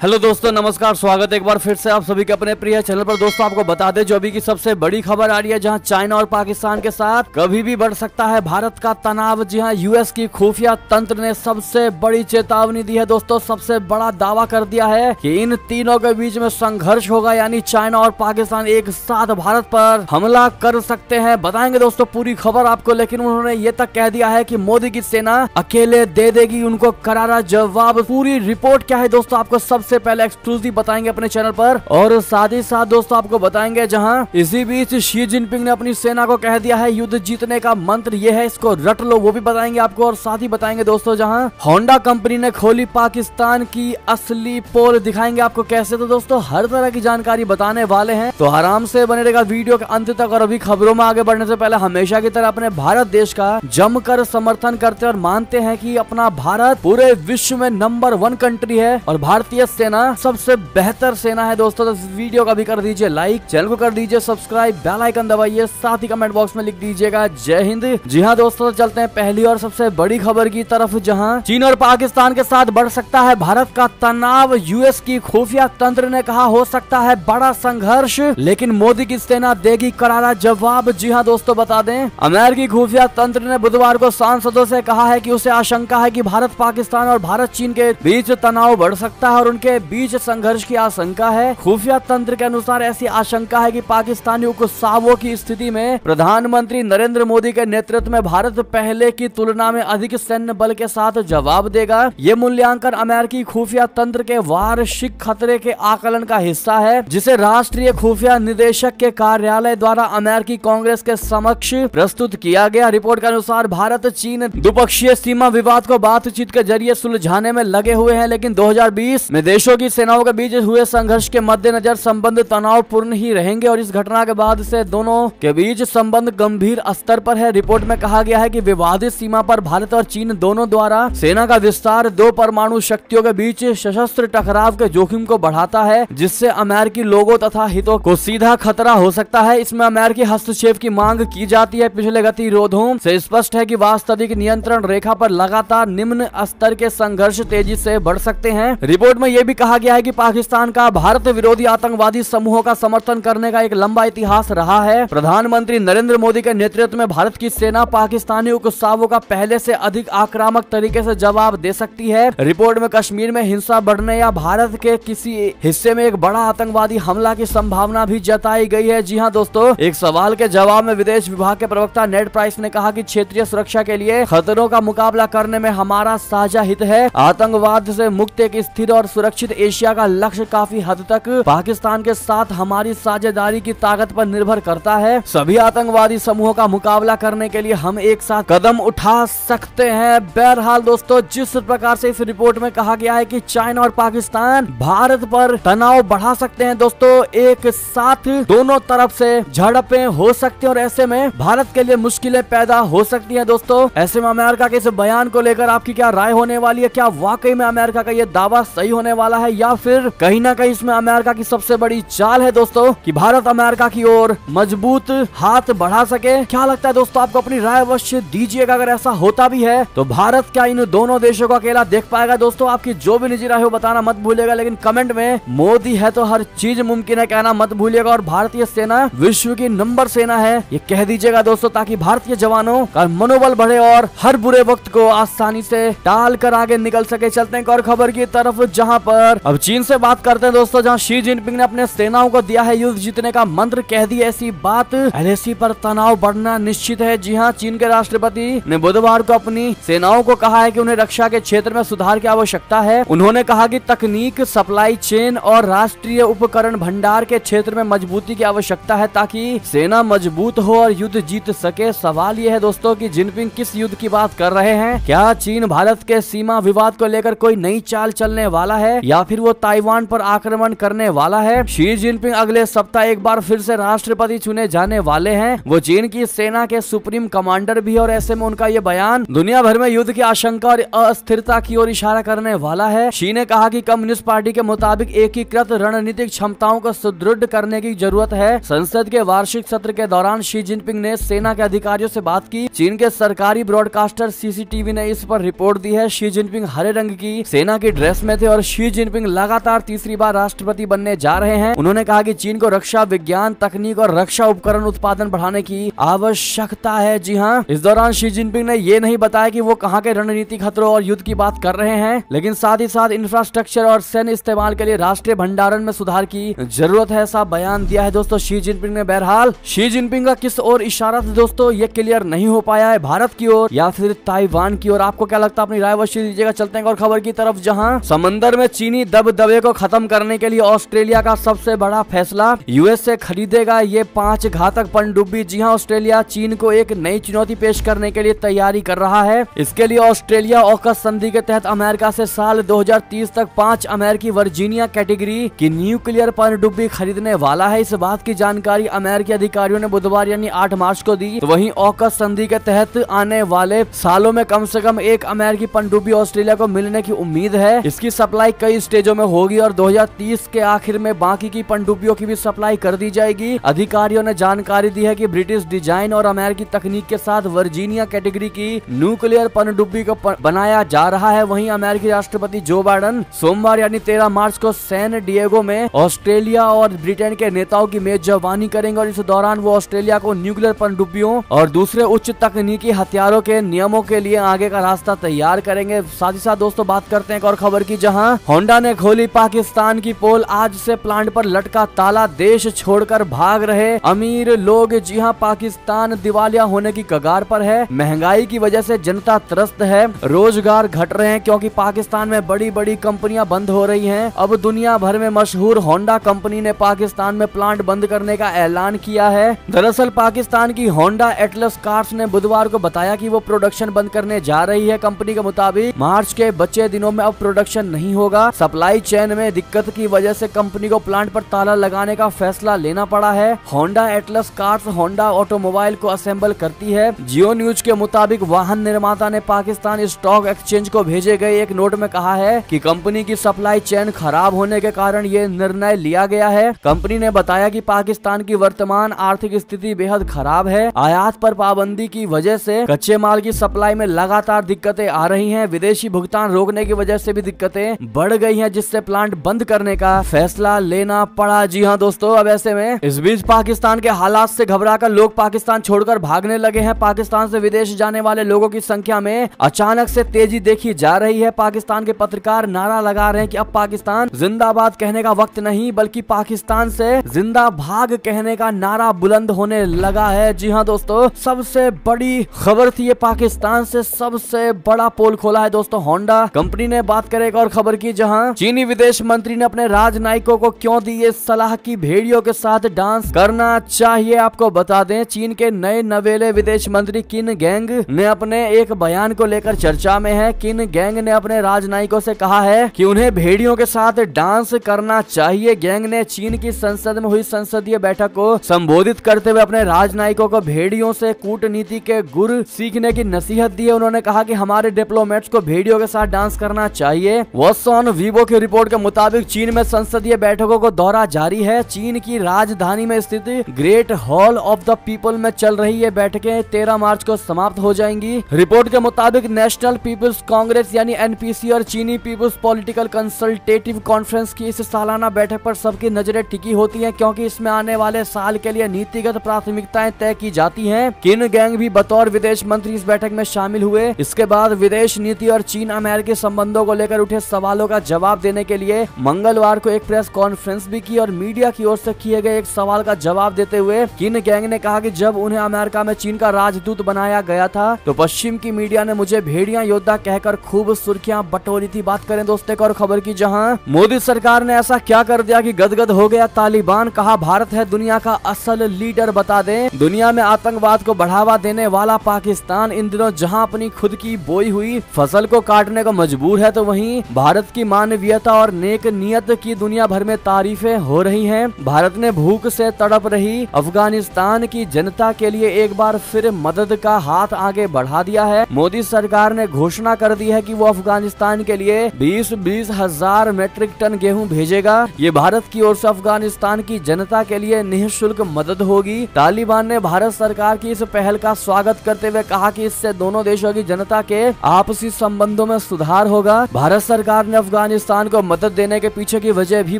Hello दोस्तों, नमस्कार। स्वागत है एक बार फिर से आप सभी के अपने प्रिय चैनल पर। दोस्तों आपको बता दें जो अभी की सबसे बड़ी खबर आ रही है, जहां चाइना और पाकिस्तान के साथ कभी भी बढ़ सकता है भारत का तनाव। जी हां, यूएस की खुफिया तंत्र ने सबसे बड़ी चेतावनी दी है। दोस्तों सबसे बड़ा दावा कर दिया है कि इन तीनों के बीच में संघर्ष होगा, यानी चाइना और पाकिस्तान एक साथ भारत पर हमला कर सकते हैं। बताएंगे दोस्तों पूरी खबर आपको, लेकिन उन्होंने ये तक कह दिया है कि मोदी की सेना अकेले दे देगी उनको करारा जवाब। पूरी रिपोर्ट क्या है दोस्तों आपको सबसे पहले एक्सक्लूसिव बताएंगे अपने चैनल पर, और साथ ही साथ दोस्तों आपको बताएंगे जहां इसी बीच शी जिनपिंग ने अपनी सेना को कह दिया है युद्ध जीतने का मंत्र ये है, इसको रट लो, वो भी बताएंगे आपको। और साथ ही बताएंगे दोस्तों जहां होंडा कंपनी ने खोली पाकिस्तान की असली पोल, दिखाएंगे आपको कैसे। तो दोस्तों हर तरह की जानकारी बताने वाले हैं, तो आराम से बने रहेगा वीडियो के अंत तक। और अभी खबरों में आगे बढ़ने से पहले हमेशा की तरह अपने भारत देश का जमकर समर्थन करते और मानते हैं कि अपना भारत पूरे विश्व में नंबर 1 कंट्री है और भारतीय सेना सबसे बेहतर सेना है। दोस्तों तो इस वीडियो का भी कर दीजिए लाइक, चैनल को कर दीजिए सब्सक्राइब, बेल आइकन दबाइए, साथ ही कमेंट बॉक्स में लिख दीजिएगा जय हिंद। जी हां दोस्तों, तो चलते हैं पहली और सबसे बड़ी खबर की तरफ, जहां चीन और पाकिस्तान के साथ बढ़ सकता है भारत का तनाव। यूएस की खुफिया तंत्र ने कहा हो सकता है बड़ा संघर्ष, लेकिन मोदी की सेना देगी करारा जवाब। जी हां दोस्तों, बता दें अमेरिकी खुफिया तंत्र ने बुधवार को सांसदों से कहा है कि उसे आशंका है कि भारत पाकिस्तान और भारत चीन के बीच तनाव बढ़ सकता है और उनके बीच संघर्ष की आशंका है। खुफिया तंत्र के अनुसार ऐसी आशंका है कि पाकिस्तानी उकसावों की स्थिति में प्रधानमंत्री नरेंद्र मोदी के नेतृत्व में भारत पहले की तुलना में अधिक सैन्य बल के साथ जवाब देगा। ये मूल्यांकन अमेरिकी खुफिया तंत्र के वार्षिक खतरे के आकलन का हिस्सा है, जिसे राष्ट्रीय खुफिया निदेशक के कार्यालय द्वारा अमेरिकी कांग्रेस के समक्ष प्रस्तुत किया गया। रिपोर्ट के अनुसार भारत चीन द्विपक्षीय सीमा विवाद को बातचीत के जरिए सुलझाने में लगे हुए हैं, लेकिन 2020 में देशों की सेनाओं के बीच हुए संघर्ष के मद्देनजर संबंध तनावपूर्ण ही रहेंगे और इस घटना के बाद से दोनों के बीच संबंध गंभीर स्तर पर है। रिपोर्ट में कहा गया है कि विवादित सीमा पर भारत और चीन दोनों द्वारा सेना का विस्तार दो परमाणु शक्तियों के बीच सशस्त्र टकराव के जोखिम को बढ़ाता है, जिससे अमेरिकी लोगों तथा हितों को सीधा खतरा हो सकता है। इसमें अमेरिकी हस्तक्षेप की मांग की जाती है। पिछले गतिरोधों से स्पष्ट है कि वास्तविक नियंत्रण रेखा पर लगातार निम्न स्तर के संघर्ष तेजी से बढ़ सकते हैं। रिपोर्ट में यह भी कहा गया है कि पाकिस्तान का भारत विरोधी आतंकवादी समूहों का समर्थन करने का एक लंबा इतिहास रहा है। प्रधानमंत्री नरेंद्र मोदी के नेतृत्व में भारत की सेना पाकिस्तानी उकसावों का पहले से अधिक आक्रामक तरीके से जवाब दे सकती है। रिपोर्ट में कश्मीर में हिंसा बढ़ने या भारत के किसी हिस्से में एक बड़ा आतंकवादी हमला की संभावना भी जताई गई है। जी हाँ दोस्तों, एक सवाल के जवाब में विदेश विभाग के प्रवक्ता नेड प्राइस ने कहा कि क्षेत्रीय सुरक्षा के लिए खतरों का मुकाबला करने में हमारा साझा हित है। आतंकवाद से मुक्त एक स्थिर और सुरक्षित एशिया का लक्ष्य काफी हद तक पाकिस्तान के साथ हमारी साझेदारी की ताकत पर निर्भर करता है। सभी आतंकवादी समूहों का मुकाबला करने के लिए हम एक साथ कदम उठा सकते हैं। बहरहाल दोस्तों, जिस प्रकार से इस रिपोर्ट में कहा गया है कि चाइना और पाकिस्तान भारत पर तनाव बढ़ा सकते हैं, दोस्तों एक साथ दोनों तरफ से झड़पें हो सकती हैं और ऐसे में भारत के लिए मुश्किलें पैदा हो सकती हैं। दोस्तों ऐसे में अमेरिका के इस बयान को लेकर आपकी क्या राय होने वाली है? क्या वाकई में अमेरिका का ये दावा सही होने वाला है, या फिर कहीं ना कहीं इसमें अमेरिका की सबसे बड़ी चाल है दोस्तों कि भारत अमेरिका की ओर मजबूत हाथ बढ़ा सके? क्या लगता है दोस्तों? आपको अपनी राय अवश्य दीजिएगा। अगर ऐसा होता भी है तो भारत क्या इन दोनों देशों को अकेला देख पाएगा? दोस्तों आपकी जो भी निजी राय हो बताना मत भूलिएगा, लेकिन कमेंट में मोदी है तो हर चीज मुमकिन है कहना मत भूलिएगा। और भारतीय सेना विश्व की नंबर सेना है ये कह दीजिएगा दोस्तों, ताकि भारतीय जवानों का मनोबल बढ़े और हर बुरे वक्त को आसानी से टाल कर आगे निकल सके। चलते हैं और खबर की तरफ, जहां पर अब चीन से बात करते हैं दोस्तों, जहां शी जिनपिंग ने अपने सेनाओं को दिया है युद्ध जीतने का मंत्र, कह दी ऐसी बात। एलएसी पर तनाव बढ़ना निश्चित है। जी हां, चीन के राष्ट्रपति ने बुधवार को अपनी सेनाओं को कहा है कि उन्हें रक्षा के क्षेत्र में सुधार की आवश्यकता है। उन्होंने कहा कि तकनीक, सप्लाई चेन और राष्ट्रीय उपकरण भंडार के क्षेत्र में मजबूती की आवश्यकता है, ताकि सेना मजबूत हो और युद्ध जीत सके। सवाल यह है दोस्तों कि जिनपिंग किस युद्ध की बात कर रहे हैं? क्या चीन भारत के सीमा विवाद को लेकर कोई नई चाल चलने वाला है, या फिर वो ताइवान पर आक्रमण करने वाला है? शी जिनपिंग अगले सप्ताह एक बार फिर से राष्ट्रपति चुने जाने वाले हैं। वो चीन की सेना के सुप्रीम कमांडर भी, और ऐसे में उनका ये बयान दुनिया भर में युद्ध की आशंका और अस्थिरता की ओर इशारा करने वाला है। शी ने कहा कि कम्युनिस्ट पार्टी के मुताबिक एकीकृत रणनीतिक क्षमताओं को सुदृढ़ करने की जरूरत है। संसद के वार्षिक सत्र के दौरान शी जिनपिंग ने सेना के अधिकारियों से बात की। चीन के सरकारी ब्रॉडकास्टर सीसीटीवी ने इस पर रिपोर्ट दी है। शी जिनपिंग हरे रंग की सेना की ड्रेस में थे और शी जिनपिंग लगातार तीसरी बार राष्ट्रपति बनने जा रहे हैं। उन्होंने कहा कि चीन को रक्षा विज्ञान, तकनीक और रक्षा उपकरण उत्पादन बढ़ाने की आवश्यकता है। जी हाँ, इस दौरान शी जिनपिंग ने ये नहीं बताया कि वो कहां के रणनीतिक खतरों और युद्ध की बात कर रहे हैं, लेकिन साथ ही साथ इंफ्रास्ट्रक्चर और सैन्य इस्तेमाल के लिए राष्ट्रीय भंडारण में सुधार की जरूरत है, ऐसा बयान दिया है दोस्तों शी जिनपिंग ने। बहरहाल शी जिनपिंग का किस ओर इशारा था दोस्तों, ये क्लियर नहीं हो पाया है, भारत की ओर या फिर ताइवान की ओर। आपको क्या लगता है, अपनी राय अवश्य दीजिएगा। चलते हैं और खबर की तरफ, जहां समंदर में चीनी दबदबे को खत्म करने के लिए ऑस्ट्रेलिया का सबसे बड़ा फैसला, यूएस से खरीदेगा ये 5 घातक पनडुब्बी। जी हां, ऑस्ट्रेलिया चीन को एक नई चुनौती पेश करने के लिए तैयारी कर रहा है। इसके लिए ऑस्ट्रेलिया ऑकस संधि के तहत अमेरिका से साल 2030 तक 5 अमेरिकी वर्जीनिया कैटेगरी की न्यूक्लियर पनडुब्बी खरीदने वाला है। इस बात की जानकारी अमेरिकी अधिकारियों ने बुधवार यानी 8 मार्च को दी। तो वहीं ऑकस संधि के तहत आने वाले सालों में कम से कम एक अमेरिकी पनडुब्बी ऑस्ट्रेलिया को मिलने की उम्मीद है। इसकी सप्लाई कई स्टेजों में होगी और 2030 के आखिर में बाकी की पनडुब्बियों की भी सप्लाई कर दी जाएगी। अधिकारियों ने जानकारी दी है कि ब्रिटिश डिजाइन और अमेरिकी तकनीक के साथ वर्जीनिया कैटेगरी की न्यूक्लियर पनडुब्बी को बनाया जा रहा है। वहीं अमेरिकी राष्ट्रपति जो बाइडेन सोमवार यानी 13 मार्च को सैन डिएगो में ऑस्ट्रेलिया और ब्रिटेन के नेताओं की मेजबानी करेंगे और इस दौरान वो ऑस्ट्रेलिया को न्यूक्लियर पनडुब्बियों और दूसरे उच्च तकनीकी हथियारों के नियमों के लिए आगे का रास्ता तैयार करेंगे। साथ ही साथ दोस्तों बात करते हैं एक और खबर की, जहां होंडा ने खोली पाकिस्तान की पोल। आज से प्लांट पर लटका ताला, देश छोड़कर भाग रहे अमीर लोग। जी हां, पाकिस्तान दिवालिया होने की कगार पर है। महंगाई की वजह से जनता त्रस्त है, रोजगार घट रहे हैं क्योंकि पाकिस्तान में बड़ी बड़ी कंपनियां बंद हो रही हैं। अब दुनिया भर में मशहूर होंडा कंपनी ने पाकिस्तान में प्लांट बंद करने का ऐलान किया है। दरअसल पाकिस्तान की होंडा एटलस कार्स ने बुधवार को बताया कि वो प्रोडक्शन बंद करने जा रही है। कंपनी के मुताबिक मार्च के बचे दिनों में अब प्रोडक्शन नहीं होगा। सप्लाई चेन में दिक्कत की वजह से कंपनी को प्लांट पर ताला लगाने का फैसला लेना पड़ा है। Honda Atlas cars Honda automobile को असेंबल करती है। जियो न्यूज के मुताबिक वाहन निर्माता ने पाकिस्तान स्टॉक एक्सचेंज को भेजे गए एक नोट में कहा है कि कंपनी की सप्लाई चेन खराब होने के कारण ये निर्णय लिया गया है। कंपनी ने बताया कि पाकिस्तान की वर्तमान आर्थिक स्थिति बेहद खराब है। आयात पर पाबंदी की वजह से कच्चे माल की सप्लाई में लगातार दिक्कतें आ रही हैं। विदेशी भुगतान रोकने की वजह से भी दिक्कतें बढ़ गई हैं, जिससे प्लांट बंद करने का फैसला लेना पड़ा। जी हाँ दोस्तों, अब ऐसे में इस बीच पाकिस्तान के हालात से घबराकर लोग पाकिस्तान छोड़कर भागने लगे हैं। पाकिस्तान से विदेश जाने वाले लोगों की संख्या में अचानक से तेजी देखी जा रही है। पाकिस्तान के पत्रकार नारा लगा रहे हैं कि अब पाकिस्तान जिंदाबाद कहने का वक्त नहीं, बल्कि पाकिस्तान से जिंदा भाग कहने का नारा बुलंद होने लगा है। जी हाँ दोस्तों, सबसे बड़ी खबर थी ये, पाकिस्तान से सबसे बड़ा पोल खोला है दोस्तों होंडा कंपनी ने। बात करें एक और खबर की, जहां चीनी विदेश मंत्री ने अपने राजनयिकों को क्यों दी ये सलाह कि भेड़ियों के साथ डांस करना चाहिए। आपको बता दें, चीन के नए नवेले विदेश मंत्री किन गैंग ने अपने एक बयान को लेकर चर्चा में है। किन गैंग ने अपने राजनयिकों से कहा है कि उन्हें भेड़ियों के साथ डांस करना चाहिए। गैंग ने चीन की संसद में हुई संसदीय बैठक को संबोधित करते हुए अपने राजनयिकों को भेड़ियों से कूटनीति के गुर सीखने की नसीहत दी है। उन्होंने कहा कि हमारे डिप्लोमेट्स को भेड़ियों के साथ डांस करना चाहिए। वॉट्सन वीवो की रिपोर्ट के मुताबिक चीन में संसदीय बैठकों को दौरा जारी है। चीन की राजधानी में स्थित great hall of the people में चल रही ये बैठकें 13 मार्च को समाप्त हो जाएंगी। रिपोर्ट के मुताबिक नेशनल पीपल्स कांग्रेस यानी एनपीसी और चीनी पीपल्स पॉलिटिकल कंसल्टेटिव कॉन्फ्रेंस की इस सालाना बैठक पर सबकी नजरें टिकी होती हैं, क्योंकि इसमें आने वाले साल के लिए नीतिगत प्राथमिकताएं तय की जाती हैं। किन गैंग भी बतौर विदेश मंत्री इस बैठक में शामिल हुए। इसके बाद विदेश नीति और चीन अमेरिकी संबंधों को लेकर उठे सवालों का जवाब देने के लिए मंगलवार को एक प्रेस कॉन्फ्रेंस भी की और मीडिया की ओर से किए गए एक सवाल का जवाब देते हुए किन गैंग ने कहा कि जब उन्हें अमेरिका में चीन का राजदूत बनाया गया था तो पश्चिम की मीडिया ने मुझे भेड़िया योद्धा कहकर खूब सुर्खियां बटोरी थी। बात करें दोस्तों एक और खबर की, जहां मोदी सरकार ने ऐसा क्या कर दिया कि गदगद हो गया तालिबान। कहा भारत है दुनिया का असल लीडर। बता दें, दुनिया में आतंकवाद को बढ़ावा देने वाला पाकिस्तान इन दिनों जहां अपनी खुद की बोई हुई फसल को काटने को मजबूर है, तो वहीं भारत की मानवीयता और नेक नियत की दुनिया भर में तारीफें हो रही हैं। भारत ने भूख से तड़प रही अफगानिस्तान की जनता के लिए एक बार फिर मदद का हाथ आगे बढ़ा दिया है। मोदी सरकार ने घोषणा कर दी है कि वो अफगानिस्तान के लिए 20 हजार मेट्रिक टन गेहूं भेजेगा। ये भारत की ओर से अफगानिस्तान की जनता के लिए निःशुल्क मदद होगी। तालिबान ने भारत सरकार की इस पहल का स्वागत करते हुए कहा कि इससे दोनों देशों की जनता के आपसी संबंधों में सुधार होगा। भारत सरकार ने अफगानिस्तान को मदद देने के पीछे की वजह भी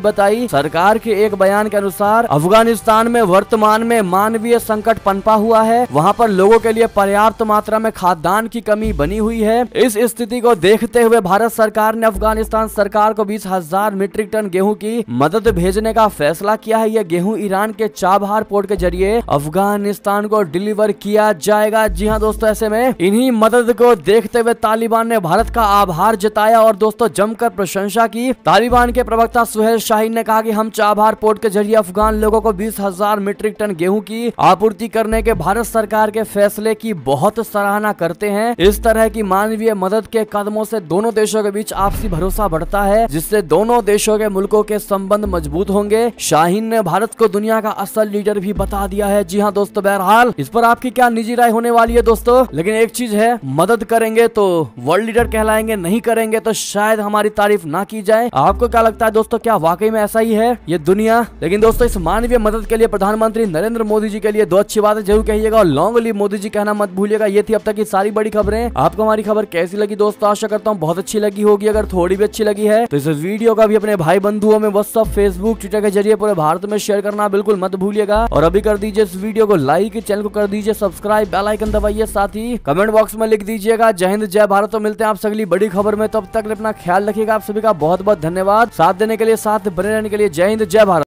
बताई। सरकार के एक बयान के अनुसार अफगानिस्तान में वर्तमान में मानवीय संकट पनपा हुआ है। वहां पर लोगों के लिए पर्याप्त मात्रा में खाद्यान्न की कमी बनी हुई है। इस स्थिति को देखते हुए भारत सरकार ने अफगानिस्तान सरकार को 20,000 मीट्रिक टन गेहूं की मदद भेजने का फैसला किया है। यह गेहूं ईरान के चाबहार पोर्ट के जरिए अफगानिस्तान को डिलीवर किया जाएगा। जी हां दोस्तों, ऐसे में इन्हीं मदद को देखते हुए तालिबान ने भारत का आभार जताया और दोस्तों जमकर प्रशंसा की। तालिबान के प्रवक्ता सुहेल शाहीन ने कहा कि हम चाबहार पोर्ट के जरिए अफगान लोगों को 20,000 मीट्रिक टन गेहूं की आपूर्ति करने के भारत सरकार के फैसले की बहुत सराहना करते हैं। इस तरह की मानवीय मदद के कदमों से दोनों देशों के बीच आपसी भरोसा बढ़ता है, जिससे दोनों देशों के मुल्कों के संबंध मजबूत होंगे। शाहीन ने भारत को दुनिया का असल लीडर भी बता दिया है। जी हाँ दोस्तों, बहरहाल इस पर आपकी क्या निजी राय होने वाली है दोस्तों, लेकिन एक चीज है, मदद करेंगे तो वर्ल्ड लीडर कहलाएंगे, नहीं करेंगे तो शायद हमारी तारीफ ना की जाए। आपको क्या लगता है दोस्तों, क्या वाकई में ऐसा ही है ये दुनिया? लेकिन दोस्तों इस मानवीय मदद के लिए प्रधानमंत्री नरेंद्र मोदी जी के लिए दो अच्छी बातें जरूर कहिएगा और लॉन्ग लिव मोदी जी कहना मत भूलिएगा। ये थी अब तक की सारी बड़ी खबरें। आपको हमारी खबर कैसी लगी दोस्तों? आशा करता हूँ बहुत अच्छी लगी होगी। अगर थोड़ी भी अच्छी लगी है तो इस वीडियो का भी अपने भाई बंधुओं में व्हाट्सएप, फेसबुक, ट्विटर के जरिए पूरे भारत में शेयर करना बिल्कुल मत भूलिएगा। और अभी कर दीजिए इस वीडियो को लाइक, चैनल को कर दीजिए सब्सक्राइब, बेल आइकन दबाइए, साथ ही कमेंट बॉक्स में लिख दीजिएगा जय हिंद जय भारत। तो मिलते हैं आप अगली बड़ी खबर में, तब तक अपना ख्याल रखिएगा। आप सभी का बहुत बहुत धन्यवाद साथ देने के लिए, साथ बने रहने के लिए। जय हिंद जय भारत।